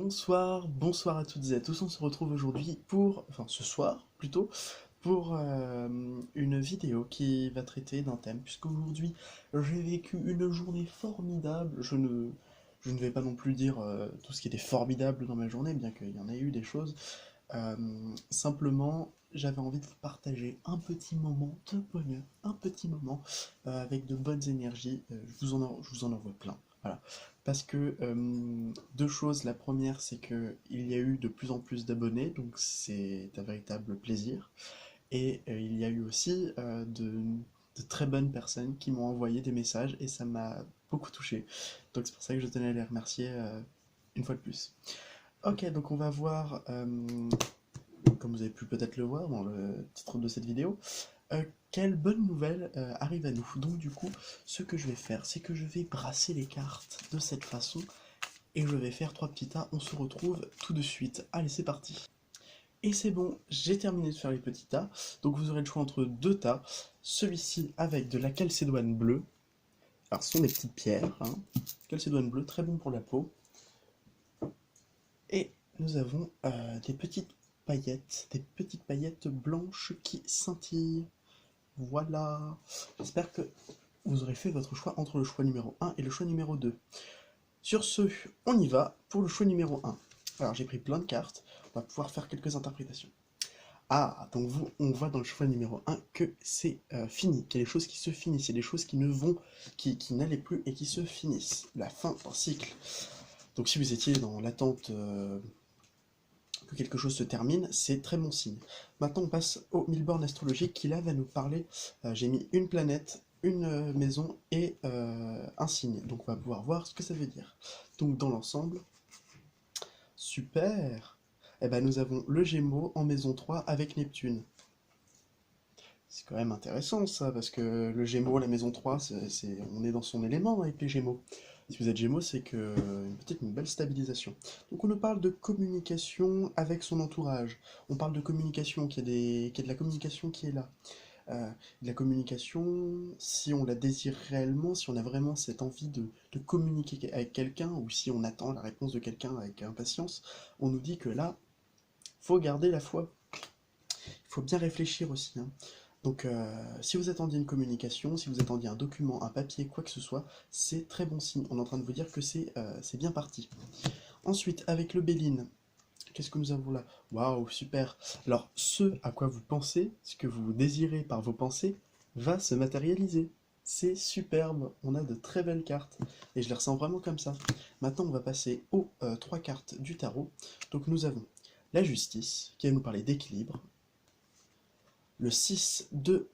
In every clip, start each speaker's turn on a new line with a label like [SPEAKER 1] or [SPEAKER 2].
[SPEAKER 1] Bonsoir à toutes et à tous. On se retrouve aujourd'hui ce soir plutôt, pour une vidéo qui va traiter d'un thème, puisqu'aujourd'hui j'ai vécu une journée formidable. Je ne vais pas non plus dire tout ce qui était formidable dans ma journée, bien qu'il y en ait eu des choses. Simplement, j'avais envie de vous partager un petit moment de bonheur, un petit moment avec de bonnes énergies. Je vous en envoie plein. Voilà. Parce que deux choses. La première, c'est que il y a eu de plus en plus d'abonnés, donc c'est un véritable plaisir. Et il y a eu aussi de très bonnes personnes qui m'ont envoyé des messages et ça m'a beaucoup touché. Donc c'est pour ça que je tenais à les remercier une fois de plus. Ok, donc on va voir, comme vous avez pu peut-être le voir dans le titre de cette vidéo, quelle bonne nouvelle arrive à nous. Donc du coup, ce que je vais faire, c'est que je vais brasser les cartes de cette façon et je vais faire trois petits tas. On se retrouve tout de suite. Allez, c'est parti. Et c'est bon, j'ai terminé de faire les petits tas. Donc vous aurez le choix entre deux tas. Celui-ci avec de la calcédoine bleue. Alors ce sont des petites pierres, hein. Calcédoine bleue, très bon pour la peau. Et nous avons des petites paillettes blanches qui scintillent. Voilà. J'espère que vous aurez fait votre choix entre le choix numéro 1 et le choix numéro 2. Sur ce, on y va pour le choix numéro 1. Alors j'ai pris plein de cartes, on va pouvoir faire quelques interprétations. Ah, donc on voit dans le choix numéro 1 que c'est fini, qu'il y a des choses qui se finissent, il y a des choses qui ne vont, qui n'allaient plus et qui se finissent. La fin d'un cycle. Donc si vous étiez dans l'attente que quelque chose se termine, c'est très bon signe. Maintenant on passe au Milborn astrologique qui là va nous parler, j'ai mis une planète, une maison et un signe. Donc on va pouvoir voir ce que ça veut dire. Donc dans l'ensemble, super. Eh ben, nous avons le Gémeaux en maison 3 avec Neptune. C'est quand même intéressant ça, parce que le Gémeaux, la maison 3, on est dans son élément avec les Gémeaux. Si vous êtes Gémeaux, c'est que peut-être une belle stabilisation. Donc on nous parle de communication avec son entourage. On parle de communication, qu'il y a de la communication qui est là. De la communication, si on la désire réellement, si on a vraiment cette envie de communiquer avec quelqu'un, ou si on attend la réponse de quelqu'un avec impatience, on nous dit que là, faut garder la foi. Il faut bien réfléchir aussi, hein. Donc, si vous attendiez une communication, si vous attendiez un document, un papier, quoi que ce soit, c'est très bon signe. On est en train de vous dire que c'est bien parti. Ensuite, avec le Béline, qu'est-ce que nous avons là? Waouh, super. Alors, ce à quoi vous pensez, ce que vous désirez par vos pensées, va se matérialiser. C'est superbe. On a de très belles cartes. Et je les ressens vraiment comme ça. Maintenant, on va passer aux trois cartes du tarot. Donc, nous avons la justice, qui va nous parler d'équilibre. Le 6 de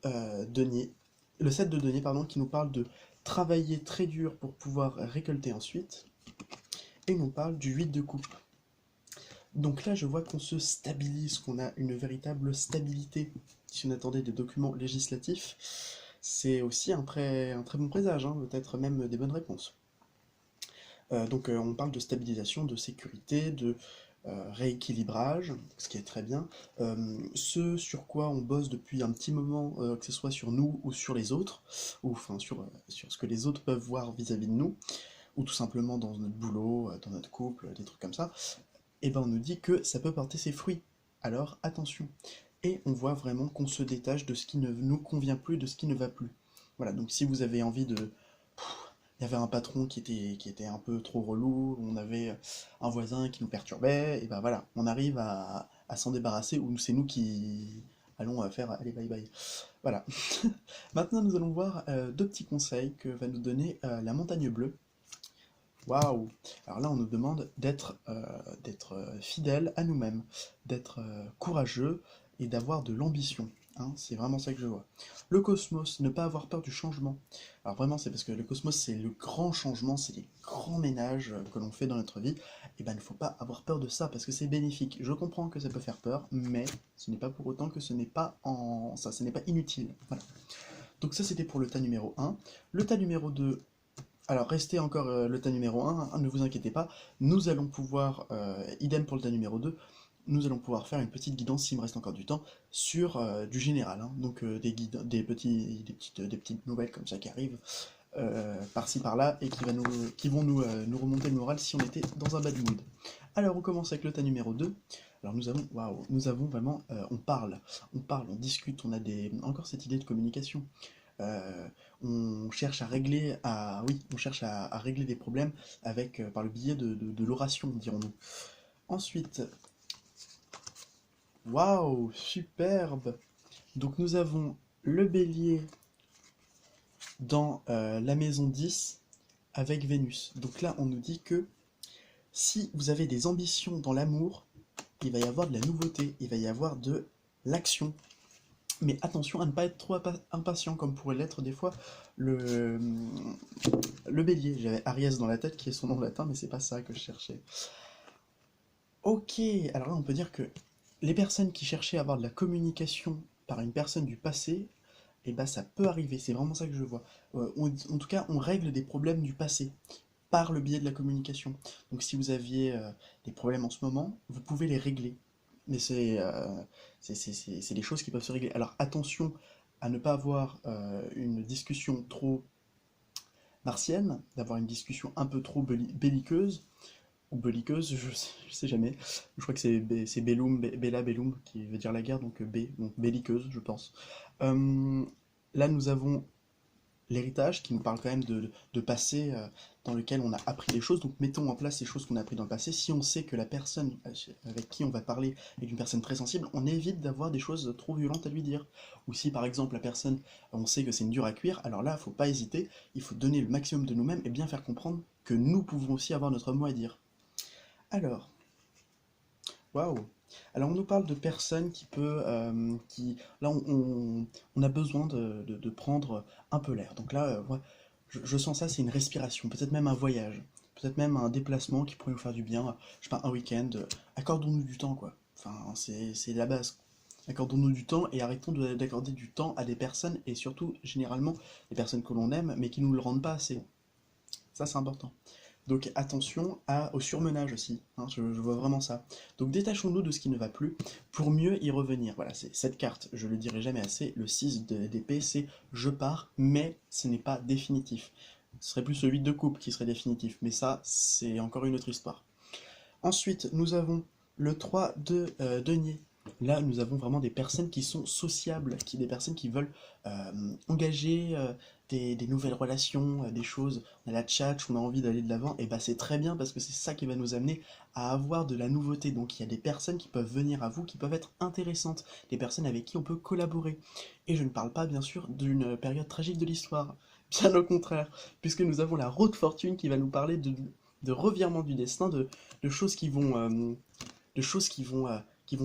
[SPEAKER 1] denier, le 7 de denier, pardon, qui nous parle de travailler très dur pour pouvoir récolter ensuite. Et on parle du 8 de coupe. Donc là, je vois qu'on se stabilise, qu'on a une véritable stabilité. Si on attendait des documents législatifs, c'est aussi un très bon présage, hein, peut-être même des bonnes réponses. Donc on parle de stabilisation, de sécurité, de rééquilibrage, ce qui est très bien. Ce sur quoi on bosse depuis un petit moment, que ce soit sur nous ou sur les autres, ou enfin sur ce que les autres peuvent voir vis-à-vis de nous, ou tout simplement dans notre boulot, dans notre couple, des trucs comme ça, et ben on nous dit que ça peut porter ses fruits. Alors attention. Et on voit vraiment qu'on se détache de ce qui ne nous convient plus, de ce qui ne va plus. Voilà, donc si vous avez envie de... Il y avait un patron qui était un peu trop relou, on avait un voisin qui nous perturbait, et ben voilà, on arrive à s'en débarrasser, ou c'est nous qui allons faire allez bye bye. Voilà. Maintenant nous allons voir deux petits conseils que va nous donner la montagne bleue. Waouh! Alors là, on nous demande d'être fidèle à nous-mêmes, d'être courageux et d'avoir de l'ambition, hein, c'est vraiment ça que je vois. Le cosmos, ne pas avoir peur du changement. Alors vraiment, c'est parce que le cosmos, c'est le grand changement, c'est les grands ménages que l'on fait dans notre vie. Et ben, il ne faut pas avoir peur de ça parce que c'est bénéfique. Je comprends que ça peut faire peur, mais ce n'est pas pour autant que ce n'est pas inutile. Voilà. Donc ça, c'était pour le tas numéro 1. Le tas numéro 2. Alors, restez encore le tas numéro 1, hein, ne vous inquiétez pas, nous allons pouvoir, idem pour le tas numéro 2, nous allons pouvoir faire une petite guidance, s'il me reste encore du temps, sur du général, hein, donc des petites nouvelles comme ça qui arrivent par-ci par-là et qui vont nous remonter le moral si on était dans un bad mood. Alors on commence avec le tas numéro 2. Alors nous avons, waouh, nous avons vraiment, on discute, on a encore cette idée de communication. On cherche à régler, oui, on cherche à régler des problèmes avec, par le biais de l'oration, dirons-nous. Ensuite, waouh, superbe! Donc nous avons le bélier dans la maison 10 avec Vénus. Donc là, on nous dit que si vous avez des ambitions dans l'amour, il va y avoir de la nouveauté, il va y avoir de l'action. Mais attention à ne pas être trop impatient, comme pourrait l'être des fois le, le bélier. J'avais Aries dans la tête, qui est son nom latin, mais c'est pas ça que je cherchais. Ok, alors là on peut dire que les personnes qui cherchaient à avoir de la communication par une personne du passé, eh ben ça peut arriver, c'est vraiment ça que je vois. En tout cas, on règle des problèmes du passé par le biais de la communication. Donc si vous aviez des problèmes en ce moment, vous pouvez les régler. Mais c'est des choses qui peuvent se régler. Alors attention à ne pas avoir une discussion trop martienne, d'avoir une discussion un peu trop belliqueuse, ou belliqueuse, je sais jamais. Je crois que c'est Bellum, Bella Bellum qui veut dire la guerre, donc donc belliqueuse, je pense. Euh, Là, nous avons l'héritage qui nous parle quand même de passé dans lequel on a appris des choses. Donc mettons en place ces choses qu'on a appris dans le passé. Si on sait que la personne avec qui on va parler est une personne très sensible, on évite d'avoir des choses trop violentes à lui dire. Ou si par exemple la personne, on sait que c'est une dure à cuire, alors là, il ne faut pas hésiter, il faut donner le maximum de nous-mêmes et bien faire comprendre que nous pouvons aussi avoir notre mot à dire. Alors, waouh! Alors on nous parle de personnes là on a besoin de prendre un peu l'air. Donc là, moi, je sens ça, c'est une respiration, peut-être même un voyage, peut-être même un déplacement qui pourrait nous faire du bien, je sais pas, un week-end. Accordons-nous du temps, quoi. Enfin, c'est la base. Accordons-nous du temps et arrêtons d'accorder du temps à des personnes et surtout, généralement, des personnes que l'on aime mais qui nous le rendent pas assez. Ça, c'est important. Donc attention au surmenage aussi, hein, je vois vraiment ça. Donc détachons-nous de ce qui ne va plus pour mieux y revenir. Voilà, c'est cette carte, je le dirai jamais assez, le 6 d'épée, c'est je pars, mais ce n'est pas définitif. Ce serait plus celui de coupe qui serait définitif, mais ça, c'est encore une autre histoire. Ensuite, nous avons le 3 de denier. Là, nous avons vraiment des personnes qui sont sociables, des personnes qui veulent engager des nouvelles relations, des choses. On a la tchatch, on a envie d'aller de l'avant, et bah c'est très bien parce que c'est ça qui va nous amener à avoir de la nouveauté. Donc il y a des personnes qui peuvent venir à vous, qui peuvent être intéressantes, des personnes avec qui on peut collaborer. Et je ne parle pas bien sûr d'une période tragique de l'histoire, bien au contraire, puisque nous avons la roue de fortune qui va nous parler de revirement du destin, de choses qui vont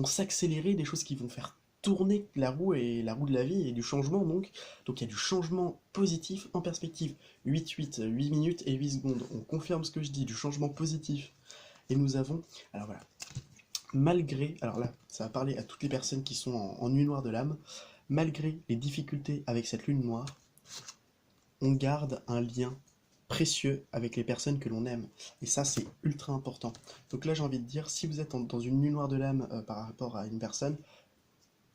[SPEAKER 1] s'accélérer, des choses qui vont faire tourner la roue et la roue de la vie et du changement donc. Donc il y a du changement positif en perspective. 8 minutes et 8 secondes. On confirme ce que je dis, du changement positif. Et nous avons, alors voilà, alors là, ça va parler à toutes les personnes qui sont en nuit noire de l'âme, malgré les difficultés avec cette lune noire, on garde un lien précieux avec les personnes que l'on aime. Et ça, c'est ultra important. Donc là, j'ai envie de dire, si vous êtes dans une nuit noire de l'âme par rapport à une personne,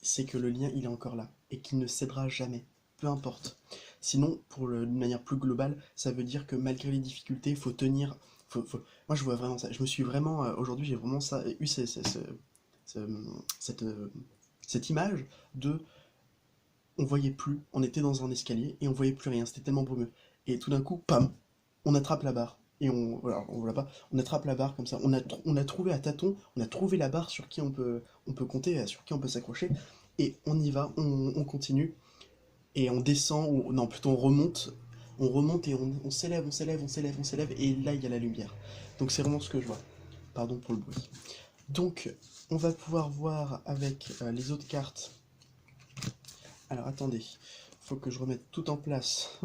[SPEAKER 1] c'est que le lien, il est encore là. Et qu'il ne cédera jamais. Peu importe. Sinon, d'une manière plus globale, ça veut dire que malgré les difficultés, il faut tenir. Moi, je vois vraiment ça. Je me suis vraiment. Aujourd'hui, j'ai vraiment eu cette, cette image de on voyait plus, on était dans un escalier et on voyait plus rien, c'était tellement brumeux. Et tout d'un coup, pam, on attrape la barre. Et voilà, on voit pas, on attrape la barre comme ça. On a trouvé à tâtons, on a trouvé la barre sur qui on peut compter, sur qui on peut s'accrocher. Et on y va, on continue. Et on descend, ou non, plutôt on remonte et on s'élève, on s'élève, on s'élève, on s'élève. Et là, il y a la lumière. Donc c'est vraiment ce que je vois. Pardon pour le bruit. Donc, on va pouvoir voir avec les autres cartes. Alors attendez, faut que je remette tout en place.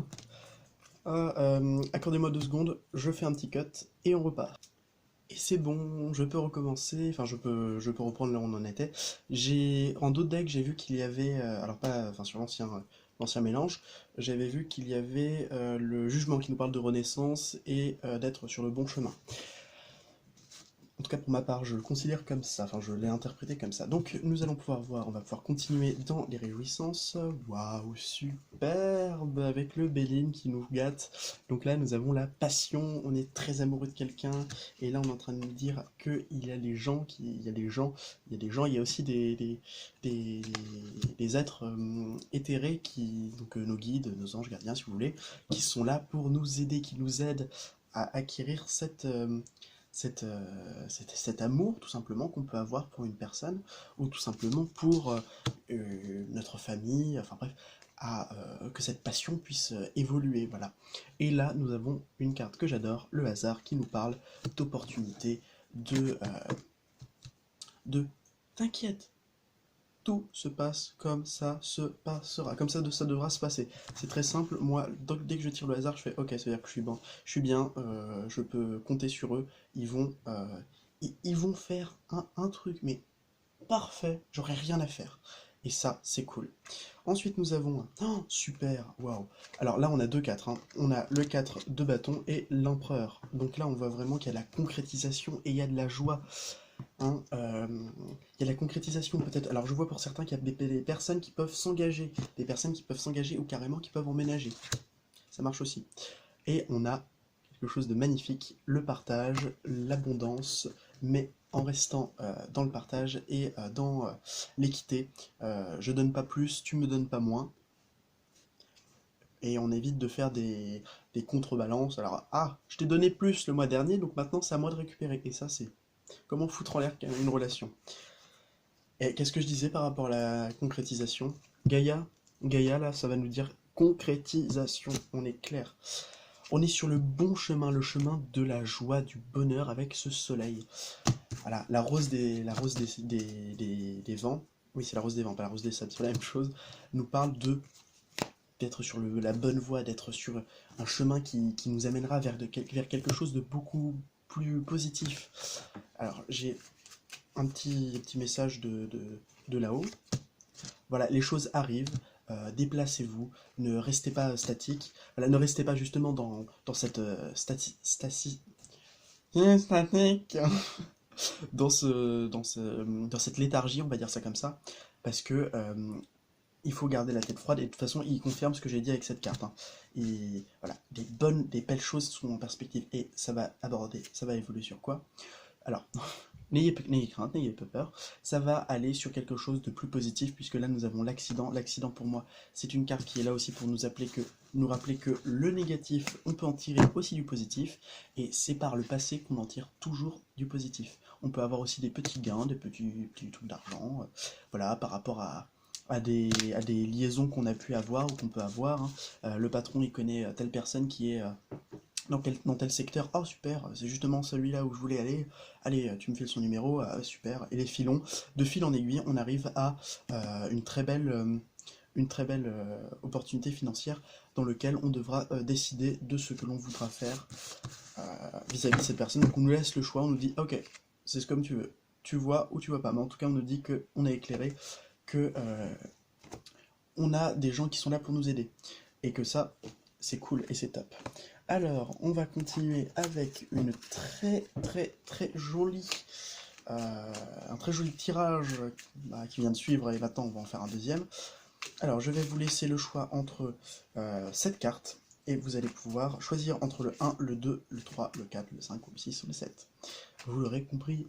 [SPEAKER 1] Accordez-moi 2 secondes, je fais un petit cut et on repart. Et c'est bon, je peux recommencer, enfin je peux reprendre là où on en était. En d'autres decks, j'ai vu qu'il y avait, alors pas, enfin sur l'ancien mélange, j'avais vu qu'il y avait le jugement qui nous parle de renaissance et d'être sur le bon chemin. En tout cas, pour ma part, je le considère comme ça, enfin, je l'ai interprété comme ça. Donc, nous allons pouvoir voir, on va pouvoir continuer dans les réjouissances. Waouh, superbe, avec le Béline qui nous gâte. Donc là, nous avons la passion, on est très amoureux de quelqu'un, et là, on est en train de nous dire qu'il y a des gens, il y a des gens, il y a des gens, il y a aussi des, des êtres éthérés qui, donc nos guides, nos anges gardiens, si vous voulez, qui sont là pour nous aider, qui nous aident à acquérir cet amour tout simplement qu'on peut avoir pour une personne ou tout simplement pour notre famille, enfin bref, que cette passion puisse évoluer, voilà. Et là, nous avons une carte que j'adore, le hasard, qui nous parle d'opportunités, de t'inquiète, tout se passe comme ça se passera, comme ça devra se passer. C'est très simple, moi, dès que je tire le hasard, je fais ok, ça veut dire que je suis bien, je peux compter sur eux, ils vont faire un truc, mais parfait, j'aurai rien à faire. Et ça, c'est cool. Ensuite, nous avons oh, super, waouh. Alors là, on a deux 4, hein. On a le 4 de bâton et l'empereur. Donc là, on voit vraiment qu'il y a de la concrétisation et il y a de la joie. Hein, il y a la concrétisation peut-être. Alors je vois pour certains qu'il y a des personnes qui peuvent s'engager, des personnes qui peuvent s'engager ou carrément qui peuvent emménager. Ça marche aussi. Et on a quelque chose de magnifique, le partage, l'abondance, mais en restant dans le partage et dans l'équité. Je donne pas plus, tu me donnes pas moins. Et on évite de faire des contrebalances. Alors, ah, je t'ai donné plus le mois dernier, donc maintenant c'est à moi de récupérer. Et ça, c'est comment foutre en l'air une relation. Et qu'est-ce que je disais par rapport à la concrétisation? Gaïa, Gaïa, là, ça va nous dire concrétisation. On est clair. On est sur le bon chemin, le chemin de la joie, du bonheur avec ce soleil. Voilà, la rose des vents, oui, c'est la rose des vents, pas la rose des sables, c'est la même chose, nous parle d'être sur la bonne voie, d'être sur un chemin qui nous amènera vers quelque chose de beaucoup plus positif. Alors, j'ai un petit message de là-haut. Voilà, les choses arrivent, déplacez-vous, ne restez pas statique, voilà, ne restez pas justement dans cette statique, dans cette léthargie, on va dire ça comme ça, parce que il faut garder la tête froide, et de toute façon, il confirme ce que j'ai dit avec cette carte. Hein. Et voilà, des belles choses sont en perspective, et ça va évoluer sur quoi? Alors, n'ayez crainte, n'ayez pas peur, ça va aller sur quelque chose de plus positif, puisque là nous avons l'accident. L'accident pour moi, c'est une carte qui est là aussi pour nous rappeler que le négatif, on peut en tirer aussi du positif, et c'est par le passé qu'on en tire toujours du positif. On peut avoir aussi des petits gains, des petits trucs d'argent, voilà, par rapport à des liaisons qu'on a pu avoir ou qu'on peut avoir. Hein. Le patron, il connaît telle personne qui est dans tel secteur. Oh super, c'est justement celui-là où je voulais aller. Allez, tu me files son numéro, super. Et les filons, de fil en aiguille, on arrive à une très belle opportunité financière dans laquelle on devra décider de ce que l'on voudra faire vis-à-vis de cette personne. Donc on nous laisse le choix, on nous dit ok, c'est comme tu veux. Tu vois ou tu vois pas. Mais en tout cas, on nous dit qu'on est éclairé, que on a des gens qui sont là pour nous aider. Et que ça, c'est cool et c'est top. Alors, on va continuer avec une très jolie, un très joli tirage qui vient de suivre, et maintenant on va en faire un deuxième. Alors, je vais vous laisser le choix entre cette carte, et vous allez pouvoir choisir entre le 1, le 2, le 3, le 4, le 5 ou le 6 ou le 7. Vous l'aurez compris.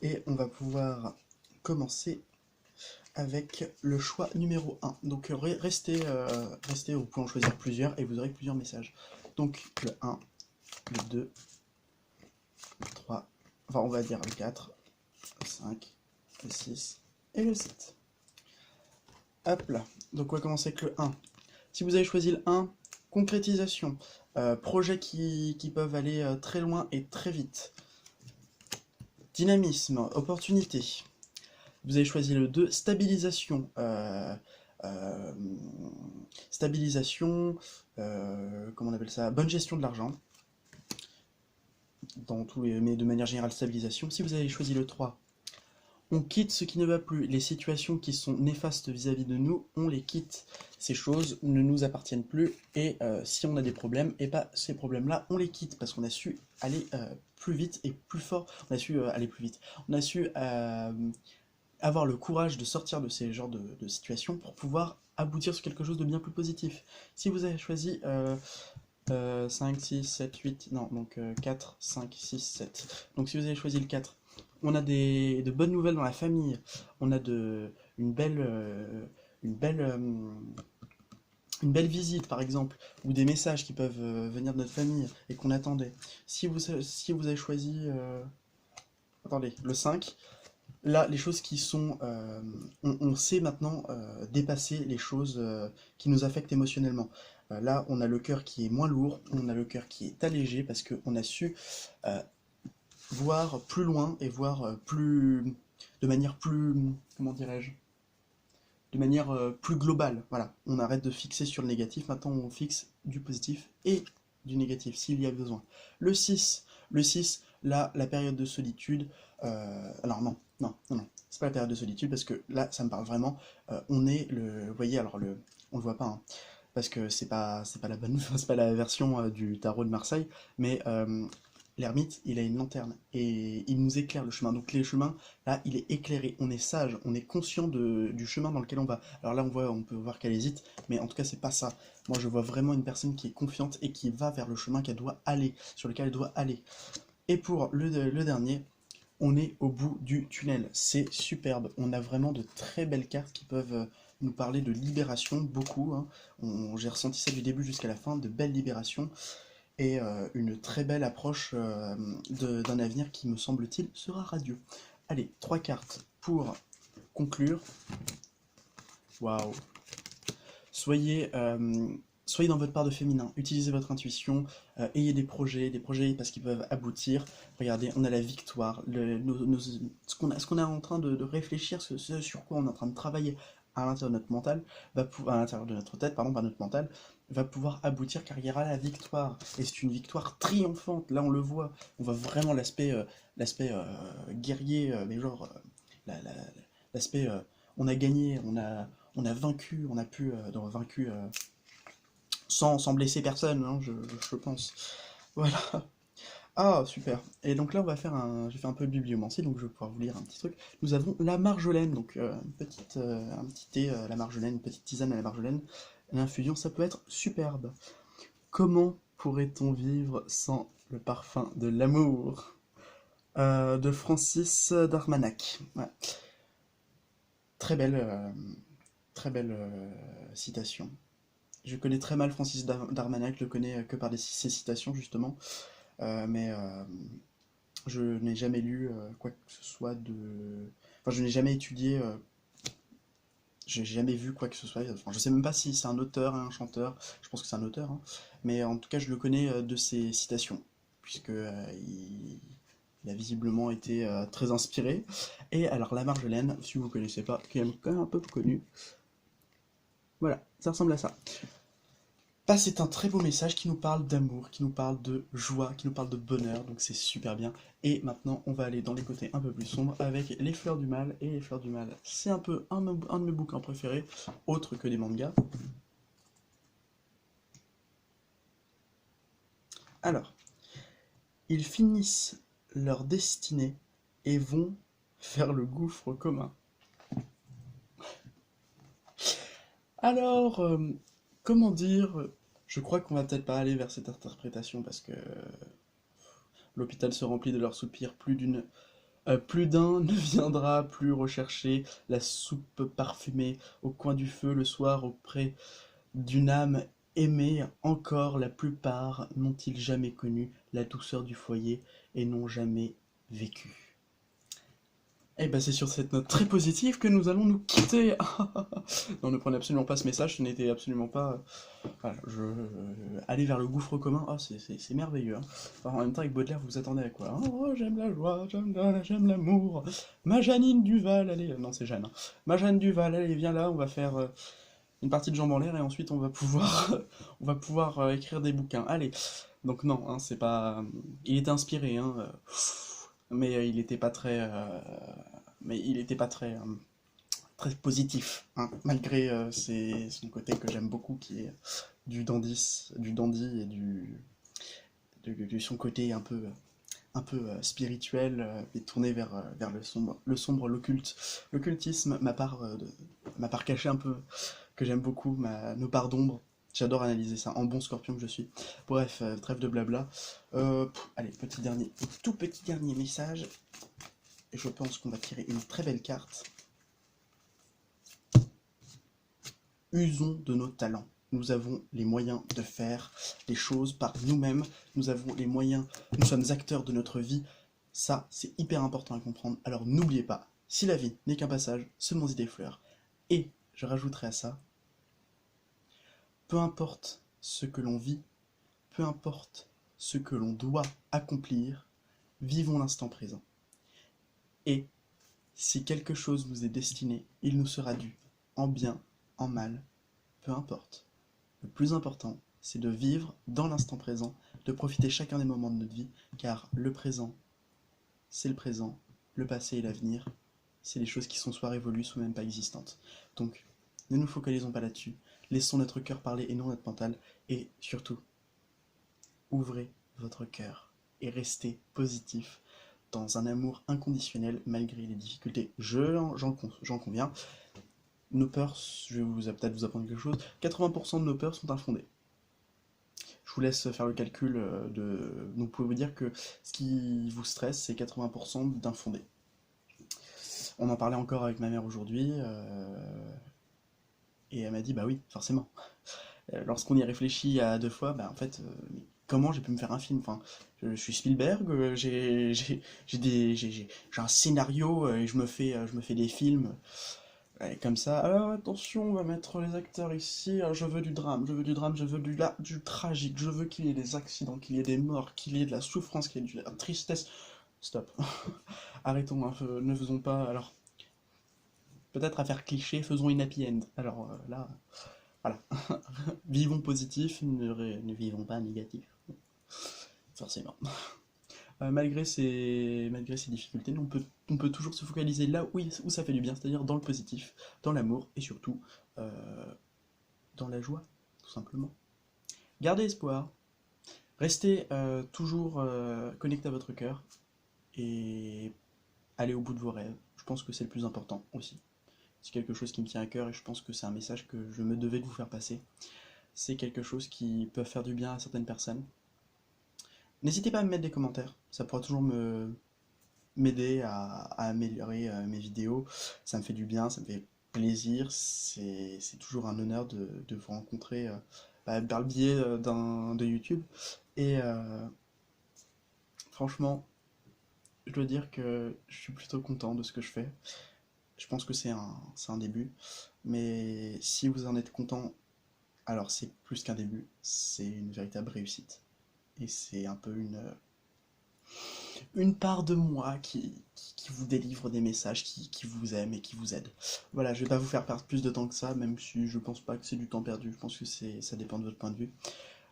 [SPEAKER 1] Et on va pouvoir commencer avec le choix numéro 1. Donc restez, vous pouvez en choisir plusieurs et vous aurez plusieurs messages. Donc le 1, le 2, le 3, enfin on va dire le 4, le 5, le 6 et le 7. Hop là, donc on va commencer avec le 1. Si vous avez choisi le 1, concrétisation, projets qui peuvent aller très loin et très vite. Dynamisme, opportunité. Vous avez choisi le 2, stabilisation. Stabilisation, comment on appelle ça? Bonne gestion de l'argent. Mais de manière générale, stabilisation. Si vous avez choisi le 3, on quitte ce qui ne va plus. Les situations qui sont néfastes vis-à-vis de nous, on les quitte. Ces choses ne nous appartiennent plus. Et si on a des problèmes, et ces problèmes-là, on les quitte. Parce qu'on a su aller plus vite et plus fort, on a su aller plus vite, on a su avoir le courage de sortir de ces genres de situations pour pouvoir aboutir sur quelque chose de bien plus positif. Si vous avez choisi 5, 6, 7, 8, non, donc 4, 5, 6, 7. Donc si vous avez choisi le 4, on a de bonnes nouvelles dans la famille, on a une belle, une belle, une belle visite par exemple, ou des messages qui peuvent venir de notre famille et qu'on attendait. Si vous avez choisi, attendez, le 5, là, les choses qui sont... on sait maintenant dépasser les choses qui nous affectent émotionnellement. Là, on a le cœur qui est moins lourd, on a le cœur qui est allégé parce qu'on a su euh, voir plus loin et voir de manière plus... Comment dirais-je? De manière plus globale. Voilà, on arrête de fixer sur le négatif, maintenant on fixe du positif et du négatif s'il y a besoin. Le 6, là, la période de solitude, alors non, non, non, non, c'est pas la période de solitude parce que là, ça me parle vraiment, on est vous voyez, alors on le voit pas, hein, parce que c'est pas la bonne, c'est pas la version du tarot de Marseille, mais l'ermite, il a une lanterne et il nous éclaire le chemin. Donc les chemins, là, il est éclairé, on est sage, on est conscient du chemin dans lequel on va. Alors là, on peut voir qu'elle hésite, mais en tout cas, c'est pas ça. Moi, je vois vraiment une personne qui est confiante et qui va vers le chemin qu'elle doit aller, sur lequel elle doit aller. Et pour le dernier, on est au bout du tunnel. C'est superbe. On a vraiment de très belles cartes qui peuvent nous parler de libération, beaucoup, hein. J'ai ressenti ça du début jusqu'à la fin, de belles libérations et une très belle approche d'un avenir qui, me semble-t-il, sera radieux. Allez, 3 cartes pour conclure. Waouh! Soyez, soyez dans votre part de féminin, utilisez votre intuition, ayez des projets parce qu'ils peuvent aboutir. Regardez, on a la victoire, ce qu'on est en train de réfléchir, ce sur quoi on est en train de travailler à l'intérieur de notre mental, à l'intérieur de notre tête, pardon, pas notre mental, va pouvoir aboutir car il y aura la victoire. Et c'est une victoire triomphante, là on le voit. On voit vraiment l'aspect guerrier, mais genre, la- la- l'aspect on a gagné, on a vaincu, on a pu vaincu sans blesser personne, hein, je pense. Voilà. Ah, super. Et donc là, j'ai fait un peu de bibliomancie, donc je vais pouvoir vous lire un petit truc. Nous avons la marjolaine, donc un petit thé à la marjolaine, une petite tisane à la marjolaine. L'infusion, ça peut être superbe. Comment pourrait-on vivre sans le parfum de l'amour? De Francis Darmanac. Ouais. Très belle, très belle citation. Je connais très mal Francis Darmanac, je le connais que par ses citations justement, mais je n'ai jamais lu quoi que ce soit de... Enfin, je n'ai jamais étudié, j'ai jamais vu quoi que ce soit. Enfin, je sais même pas si c'est un auteur, un chanteur, je pense que c'est un auteur, hein. Mais en tout cas, je le connais de ses citations, puisque il a visiblement été très inspiré. Et alors, la Marjolaine, si vous ne connaissez pas, qui est quand même un peu connu, voilà, ça ressemble à ça. Bah, c'est un très beau message qui nous parle d'amour, qui nous parle de joie, qui nous parle de bonheur, donc c'est super bien. Et maintenant, on va aller dans les côtés un peu plus sombres avec Les Fleurs du Mal. Et Les Fleurs du Mal, c'est un peu un de mes bouquins préférés, autre que des mangas. Alors, ils finissent leur destinée et vont vers le gouffre commun. Alors, comment dire? Je crois qu'on va peut-être pas aller vers cette interprétation parce que l'hôpital se remplit de leurs soupirs, plus d'un ne viendra plus rechercher la soupe parfumée au coin du feu le soir auprès d'une âme aimée. Encore la plupart n'ont-ils jamais connu la douceur du foyer et n'ont jamais vécu. Et ben c'est sur cette note très positive que nous allons nous quitter. Non, ne prenez absolument pas ce message, ce n'était absolument pas... Voilà, aller vers le gouffre commun, oh, c'est merveilleux, hein. Enfin, en même temps, avec Baudelaire, vous vous attendez à quoi? Oh, j'aime la joie, j'aime l'amour. Ma Jeannine Duval, allez... Non, c'est Jeanne, hein. Ma Jeanne Duval, allez, viens là, on va faire une partie de jambes en l'air et ensuite on va pouvoir, on va pouvoir écrire des bouquins. Allez. Donc non, hein, c'est pas... Il était inspiré, hein, mais il était pas très... mais il était pas très... très positif, hein, malgré son côté que j'aime beaucoup, qui est du dandy et son côté un peu un peu spirituel, et tourné vers le sombre, l'occulte. L'occultisme, ma part cachée un peu, que j'aime beaucoup, nos parts d'ombre. J'adore analyser ça, en bon scorpion que je suis. Bref, trêve de blabla. Allez, tout petit dernier message. Et je pense qu'on va tirer une très belle carte. Usons de nos talents. Nous avons les moyens de faire les choses par nous-mêmes. Nous avons les moyens, nous sommes acteurs de notre vie. Ça, c'est hyper important à comprendre. Alors n'oubliez pas, si la vie n'est qu'un passage, semons-y des fleurs. Et je rajouterai à ça, peu importe ce que l'on vit, peu importe ce que l'on doit accomplir, vivons l'instant présent. Et si quelque chose nous est destiné, il nous sera dû, en bien, en mal, peu importe. Le plus important, c'est de vivre dans l'instant présent, de profiter chacun des moments de notre vie, car le présent, c'est le présent, le passé et l'avenir, c'est les choses qui sont soit révolues, soit même pas existantes. Donc, ne nous focalisons pas là-dessus, laissons notre cœur parler et non notre mental, et surtout, ouvrez votre cœur et restez positif dans un amour inconditionnel malgré les difficultés. J'en conviens. Nos peurs, je vais peut-être vous apprendre quelque chose, 80% de nos peurs sont infondées. Je vous laisse faire le calcul Donc vous pouvez vous dire que ce qui vous stresse, c'est 80% d'infondé. On en parlait encore avec ma mère aujourd'hui, et elle m'a dit, bah oui, forcément. Lorsqu'on y réfléchit à 2 fois, bah en fait, comment j'ai pu me faire un film? Enfin, je suis Spielberg, j'ai un scénario, et je me fais des films. Ouais, comme ça, alors attention, on va mettre les acteurs ici, je veux du drame, je veux du drame, je veux du tragique, je veux qu'il y ait des accidents, qu'il y ait des morts, qu'il y ait de la souffrance, qu'il y ait de la tristesse. Stop. Arrêtons, hein, ne faisons pas. Alors, peut-être à faire cliché, faisons une happy end. Alors là, voilà. Vivons positif, ne vivons pas négatif. Forcément. Malgré ces difficultés, on peut toujours se focaliser là où ça fait du bien, c'est-à-dire dans le positif, dans l'amour et surtout dans la joie, tout simplement. Gardez espoir, restez toujours connecté à votre cœur et allez au bout de vos rêves. Je pense que c'est le plus important aussi. C'est quelque chose qui me tient à cœur et je pense que c'est un message que je me devais de vous faire passer. C'est quelque chose qui peut faire du bien à certaines personnes. N'hésitez pas à me mettre des commentaires, ça pourra toujours m'aider à améliorer mes vidéos. Ça me fait du bien, ça me fait plaisir. C'est toujours un honneur de vous rencontrer par le biais de YouTube. Et franchement, je dois dire que je suis plutôt content de ce que je fais. Je pense que c'est un début. Mais si vous en êtes content, alors c'est plus qu'un début, c'est une véritable réussite. Et c'est un peu une part de moi qui vous délivre des messages, qui vous aime et qui vous aide. Voilà, je vais pas vous faire perdre plus de temps que ça, même si je pense pas que c'est du temps perdu, je pense que ça dépend de votre point de vue.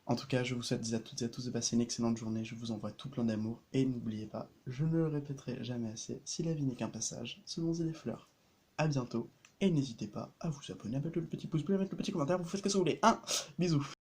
[SPEAKER 1] En tout cas, je vous souhaite à toutes et à tous de passer une excellente journée, je vous envoie tout plein d'amour, et n'oubliez pas, je ne le répéterai jamais assez, si la vie n'est qu'un passage, semons-y des fleurs. À bientôt, et n'hésitez pas à vous abonner, à mettre le petit pouce bleu, à mettre le petit commentaire, vous faites ce que vous voulez. Bisous.